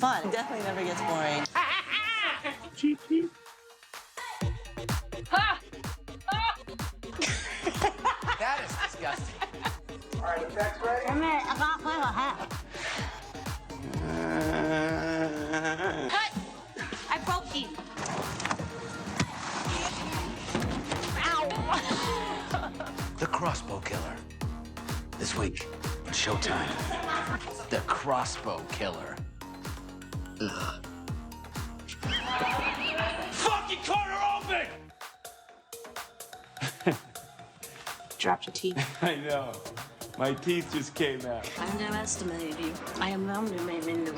fun. It definitely never gets boring. Cheep, cheep. That is disgusting. All right, effects ready? I can't play with hat. Cut! I broke you. Ow! The Crossbow Killer. This week on Showtime. The Crossbow Killer. Ugh. Fucking corner open! Dropped your teeth. I know. My teeth just came out. I underestimated you. I am underestimating you.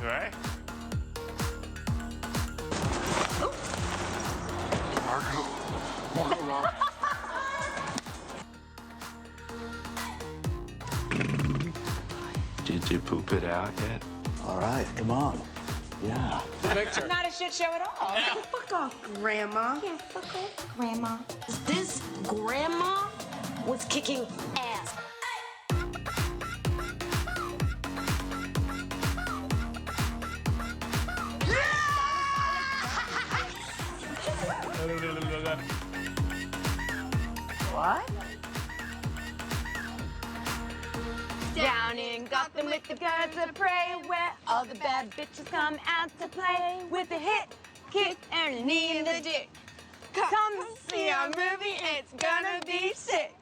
Right? Margot, Robbie. Did you poop it out yet? All right, come on. Yeah. Not a shit show at all. Fuck off, Grandma. Yeah, fuck off, Grandma. This grandma was kicking ass. What? Down in Gotham with the birds of prey, where all the bad bitches come out to play with a hit, kick, and a knee in the dick. Come see our movie, it's gonna be sick.